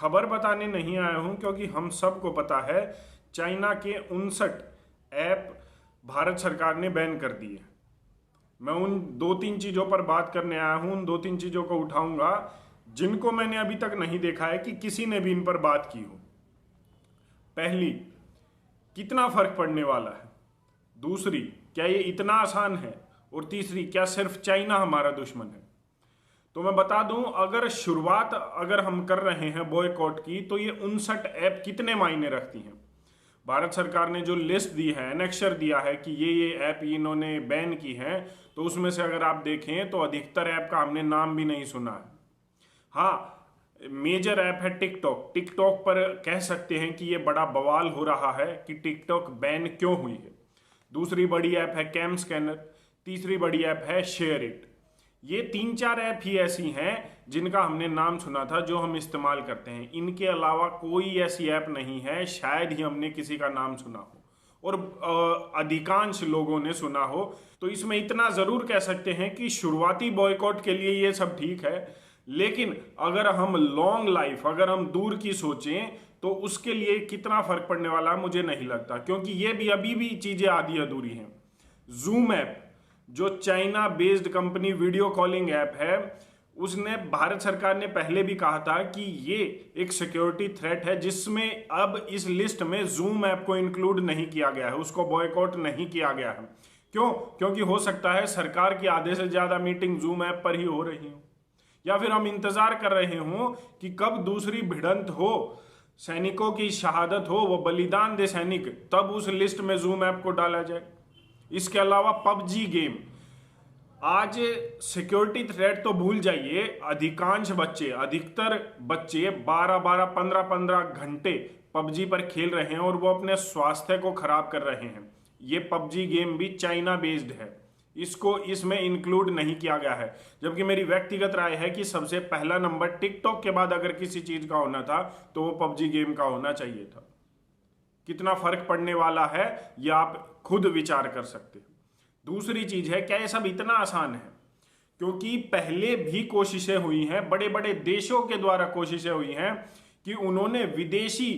खबर बताने नहीं आया हूं, क्योंकि हम सबको पता है चाइना के 59 ऐप भारत सरकार ने बैन कर दिए। मैं उन 2-3 चीज़ों पर बात करने आया हूं, उन 2-3 चीज़ों को उठाऊंगा जिनको मैंने अभी तक नहीं देखा है कि किसी ने भी इन पर बात की हो। पहली, कितना फर्क पड़ने वाला है। दूसरी, क्या ये इतना आसान है। और तीसरी, क्या सिर्फ चाइना हमारा दुश्मन है। तो मैं बता दूं, अगर हम कर रहे हैं बॉयकॉट की, तो ये 59 ऐप कितने मायने रखती हैं। भारत सरकार ने जो लिस्ट दी है, एनेक्शर दिया है कि ये ऐप इन्होंने बैन की है, तो उसमें से अगर आप देखें तो अधिकतर ऐप का हमने नाम भी नहीं सुना है। हाँ, मेजर ऐप है टिकटॉक। टिकटॉक पर कह सकते हैं कि ये बड़ा बवाल हो रहा है कि टिकटॉक बैन क्यों हुई है। दूसरी बड़ी ऐप है कैम स्कैनर। तीसरी बड़ी ऐप है शेयर इट। ये 3-4 ऐप ही ऐसी हैं जिनका हमने नाम सुना था, जो हम इस्तेमाल करते हैं। इनके अलावा कोई ऐसी ऐप नहीं है, शायद ही हमने किसी का नाम सुना हो और अधिकांश लोगों ने सुना हो। तो इसमें इतना ज़रूर कह सकते हैं कि शुरुआती बॉयकॉट के लिए ये सब ठीक है, लेकिन अगर हम लॉन्ग लाइफ, अगर हम दूर की सोचें, तो उसके लिए कितना फर्क पड़ने वाला है मुझे नहीं लगता, क्योंकि ये भी अभी भी चीज़ें आधी अधूरी हैं। जूम ऐप, जो China based company video calling app है, उसने, भारत सरकार ने पहले भी कहा था कि ये एक सिक्योरिटी थ्रेट है, जिसमें अब इस लिस्ट में जूम ऐप को इंक्लूड नहीं किया गया है, उसको बॉयकॉट नहीं किया गया है। क्यों? क्योंकि हो सकता है सरकार की आधे से ज़्यादा मीटिंग जूम ऐप पर ही हो रही हो, या फिर हम इंतजार कर रहे हों कि कब दूसरी भिड़ंत हो, सैनिकों की शहादत हो, वो बलिदान दे सैनिक, तब उस लिस्ट में जूम ऐप को डाला जाए। इसके अलावा पबजी गेम, आज सिक्योरिटी थ्रेट तो भूल जाइए, अधिकतर बच्चे 12-12, 15-15 घंटे पबजी पर खेल रहे हैं और वो अपने स्वास्थ्य को खराब कर रहे हैं। ये पबजी गेम भी चाइना बेस्ड है, इसको इसमें इंक्लूड नहीं किया गया है। जबकि मेरी व्यक्तिगत राय है कि सबसे पहला नंबर टिकटॉक के बाद अगर किसी चीज का होना था तो वो पबजी गेम का होना चाहिए था। कितना फर्क पड़ने वाला है ये आप खुद विचार कर सकते हो। दूसरी चीज है, क्या ये सब इतना आसान है? क्योंकि पहले भी कोशिशें हुई हैं, बड़े बड़े देशों के द्वारा कोशिशें हुई हैं कि उन्होंने विदेशी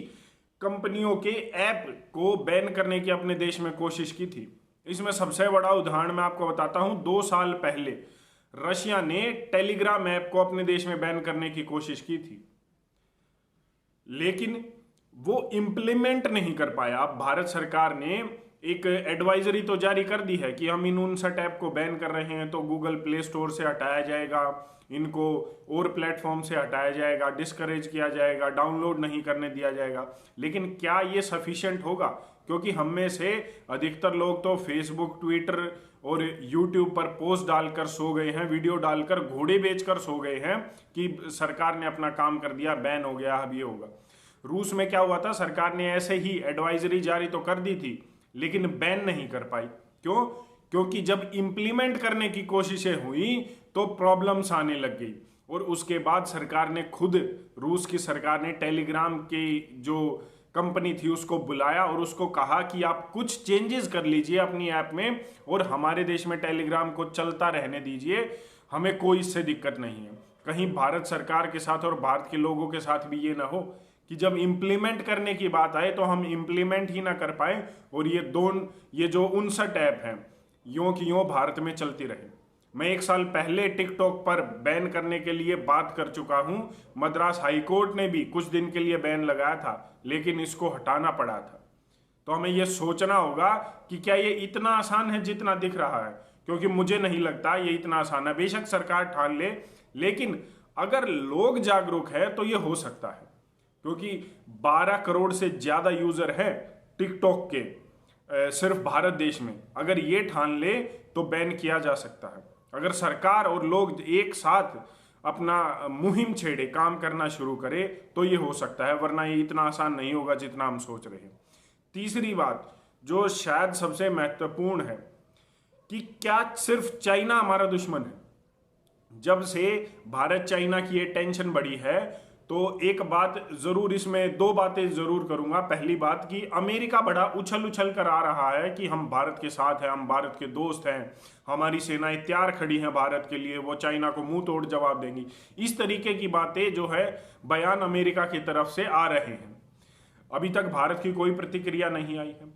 कंपनियों के ऐप को बैन करने की अपने देश में कोशिश की थी। इसमें सबसे बड़ा उदाहरण मैं आपको बताता हूं। 2 साल पहले रशिया ने टेलीग्राम ऐप को अपने देश में बैन करने की कोशिश की थी, लेकिन वो इंप्लीमेंट नहीं कर पाया। अब भारत सरकार ने एक एडवाइजरी तो जारी कर दी है कि हम इन 59 ऐप को बैन कर रहे हैं, तो गूगल प्ले स्टोर से हटाया जाएगा, इनको और प्लेटफॉर्म से हटाया जाएगा, डिस्करेज किया जाएगा, डाउनलोड नहीं करने दिया जाएगा। लेकिन क्या ये सफिशिएंट होगा? क्योंकि हम में से अधिकतर लोग तो फेसबुक, ट्विटर और यूट्यूब पर पोस्ट डालकर सो गए हैं, वीडियो डालकर घोड़े बेचकर सो गए हैं कि सरकार ने अपना काम कर दिया, बैन हो गया, अब ये होगा। रूस में क्या हुआ था, सरकार ने ऐसे ही एडवाइजरी जारी तो कर दी थी, लेकिन बैन नहीं कर पाई। क्यों? क्योंकि जब इंप्लीमेंट करने की कोशिशें हुई तो प्रॉब्लम्स आने लग गई, और उसके बाद सरकार ने खुद, रूस की सरकार ने टेलीग्राम की जो कंपनी थी उसको बुलाया और उसको कहा कि आप कुछ चेंजेस कर लीजिए अपनी ऐप में और हमारे देश में टेलीग्राम को चलता रहने दीजिए, हमें कोई इससे दिक्कत नहीं है। कहीं भारत सरकार के साथ और भारत के लोगों के साथ भी ये ना हो कि जब इम्प्लीमेंट करने की बात आए तो हम इम्प्लीमेंट ही ना कर पाए और ये जो 59 ऐप हैं यूं की यूं भारत में चलती रहे। मैं 1 साल पहले टिकटॉक पर बैन करने के लिए बात कर चुका हूं। मद्रास हाईकोर्ट ने भी कुछ दिन के लिए बैन लगाया था, लेकिन इसको हटाना पड़ा था। तो हमें यह सोचना होगा कि क्या ये इतना आसान है जितना दिख रहा है, क्योंकि मुझे नहीं लगता ये इतना आसान है। बेशक सरकार ठान ले, लेकिन अगर लोग जागरूक है तो ये हो सकता है, क्योंकि 12 करोड़ से ज्यादा यूजर हैं टिकटॉक के सिर्फ भारत देश में। अगर ये ठान ले तो बैन किया जा सकता है। अगर सरकार और लोग एक साथ अपना मुहिम छेड़े, काम करना शुरू करे, तो ये हो सकता है, वरना ये इतना आसान नहीं होगा जितना हम सोच रहे हैं। तीसरी बात जो शायद सबसे महत्वपूर्ण है कि क्या सिर्फ चाइना हमारा दुश्मन है? जब से भारत चाइना की ये टेंशन बढ़ी है तो एक बात जरूर, इसमें दो बातें जरूर करूंगा। पहली बात कि अमेरिका बड़ा उछल उछल कर आ रहा है कि हम भारत के साथ हैं, हम भारत के दोस्त हैं, हमारी सेनाएं तैयार खड़ी हैं भारत के लिए, वो चाइना को मुंह तोड़ जवाब देंगी। इस तरीके की बातें जो है बयान अमेरिका की तरफ से आ रहे हैं। अभी तक भारत की कोई प्रतिक्रिया नहीं आई है।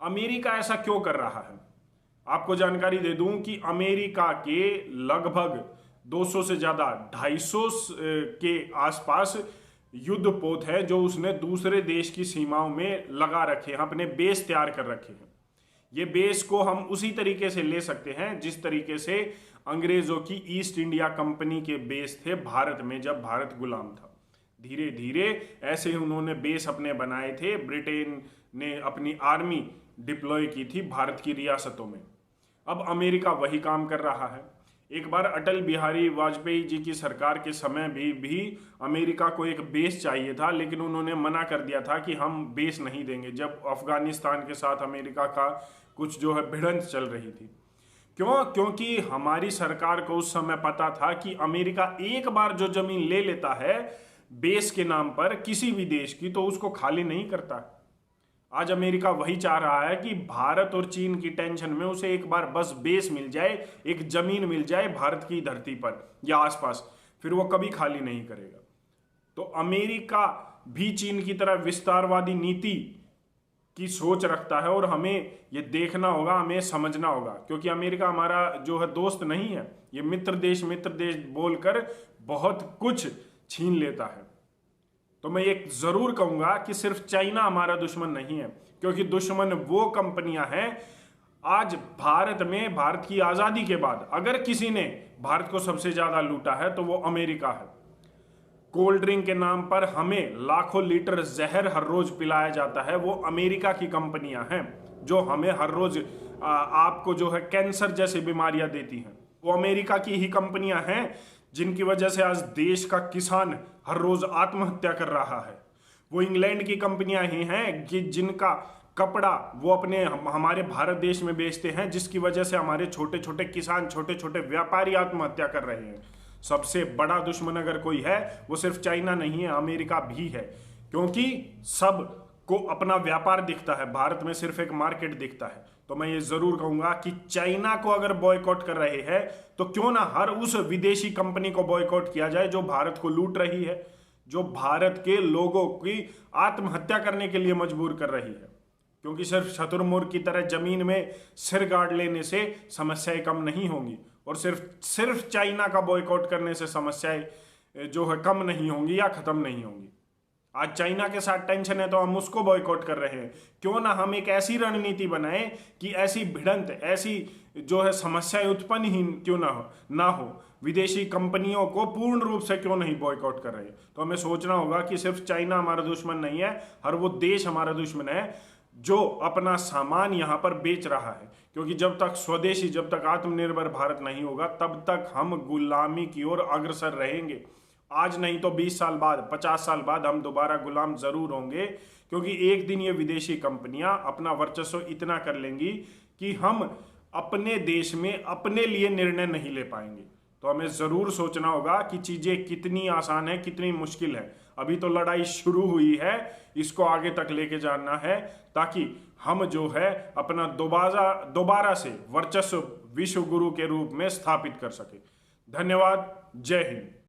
अमेरिका ऐसा क्यों कर रहा है? आपको जानकारी दे दूं कि अमेरिका के लगभग 200 से ज्यादा 250 के आसपास युद्धपोत है जो उसने दूसरे देश की सीमाओं में लगा रखे हैं, अपने बेस तैयार कर रखे हैं। ये बेस को हम उसी तरीके से ले सकते हैं जिस तरीके से अंग्रेजों की ईस्ट इंडिया कंपनी के बेस थे भारत में जब भारत गुलाम था। धीरे धीरे ऐसे ही उन्होंने बेस अपने बनाए थे। ब्रिटेन ने अपनी आर्मी डिप्लॉय की थी भारत की रियासतों में। अब अमेरिका वही काम कर रहा है। एक बार अटल बिहारी वाजपेयी जी की सरकार के समय भी अमेरिका को एक बेस चाहिए था, लेकिन उन्होंने मना कर दिया था कि हम बेस नहीं देंगे, जब अफगानिस्तान के साथ अमेरिका का कुछ जो है भिड़ंत चल रही थी। क्यों? क्योंकि हमारी सरकार को उस समय पता था कि अमेरिका एक बार जो जमीन ले लेता है बेस के नाम पर किसी भी देश की, तो उसको खाली नहीं करता। आज अमेरिका वही चाह रहा है कि भारत और चीन की टेंशन में उसे एक बार बस बेस मिल जाए, एक जमीन मिल जाए भारत की धरती पर या आसपास, फिर वो कभी खाली नहीं करेगा। तो अमेरिका भी चीन की तरह विस्तारवादी नीति की सोच रखता है और हमें ये देखना होगा, हमें समझना होगा, क्योंकि अमेरिका हमारा जो है दोस्त नहीं है। ये मित्र देश बोलकर बहुत कुछ छीन लेता है। तो मैं ये जरूर कहूंगा कि सिर्फ चाइना हमारा दुश्मन नहीं है, क्योंकि दुश्मन वो कंपनियां हैं। आज भारत में, भारत की आजादी के बाद अगर किसी ने भारत को सबसे ज्यादा लूटा है तो वो अमेरिका है। कोल्ड ड्रिंक के नाम पर हमें लाखों लीटर जहर हर रोज पिलाया जाता है, वो अमेरिका की कंपनियां हैं जो हमें हर रोज आपको जो है कैंसर जैसी बीमारियां देती हैं। वो अमेरिका की ही कंपनियां हैं जिनकी वजह से आज देश का किसान हर रोज आत्महत्या कर रहा है। वो इंग्लैंड की कंपनियां ही हैं कि जिनका कपड़ा वो अपने हमारे भारत देश में बेचते हैं, जिसकी वजह से हमारे छोटे छोटे किसान, छोटे छोटे व्यापारी आत्महत्या कर रहे हैं। सबसे बड़ा दुश्मन अगर कोई है वो सिर्फ चाइना नहीं है, अमेरिका भी है, क्योंकि सब को अपना व्यापार दिखता है, भारत में सिर्फ एक मार्केट दिखता है। तो मैं ये जरूर कहूंगा कि चाइना को अगर बॉयकॉट कर रहे हैं तो क्यों ना हर उस विदेशी कंपनी को बॉयकॉट किया जाए जो भारत को लूट रही है, जो भारत के लोगों की आत्महत्या करने के लिए मजबूर कर रही है। क्योंकि सिर्फ शतुरमुर्ग की तरह जमीन में सिर गाड़ लेने से समस्याएं कम नहीं होंगी, और सिर्फ चाइना का बॉयकॉट करने से समस्याएं जो है कम नहीं होंगी या खत्म नहीं होंगी। आज चाइना के साथ टेंशन है तो हम उसको बॉयकॉट कर रहे हैं। क्यों ना हम एक ऐसी रणनीति बनाएं कि ऐसी भिड़ंत, ऐसी जो है समस्याएं उत्पन्न ही क्यों ना हो, विदेशी कंपनियों को पूर्ण रूप से क्यों नहीं बॉयकॉट कर रहे हैं। तो हमें सोचना होगा कि सिर्फ चाइना हमारा दुश्मन नहीं है, हर वो देश हमारा दुश्मन है जो अपना सामान यहाँ पर बेच रहा है। क्योंकि जब तक स्वदेशी, जब तक आत्मनिर्भर भारत नहीं होगा तब तक हम गुलामी की ओर अग्रसर रहेंगे। आज नहीं तो 20 साल बाद, 50 साल बाद हम दोबारा गुलाम जरूर होंगे, क्योंकि एक दिन ये विदेशी कंपनियां अपना वर्चस्व इतना कर लेंगी कि हम अपने देश में अपने लिए निर्णय नहीं ले पाएंगे। तो हमें जरूर सोचना होगा कि चीजें कितनी आसान है, कितनी मुश्किल है। अभी तो लड़ाई शुरू हुई है, इसको आगे तक लेके जाना है ताकि हम जो है अपना दोबारा से वर्चस्व विश्व गुरु के रूप में स्थापित कर सके। धन्यवाद। जय हिंद।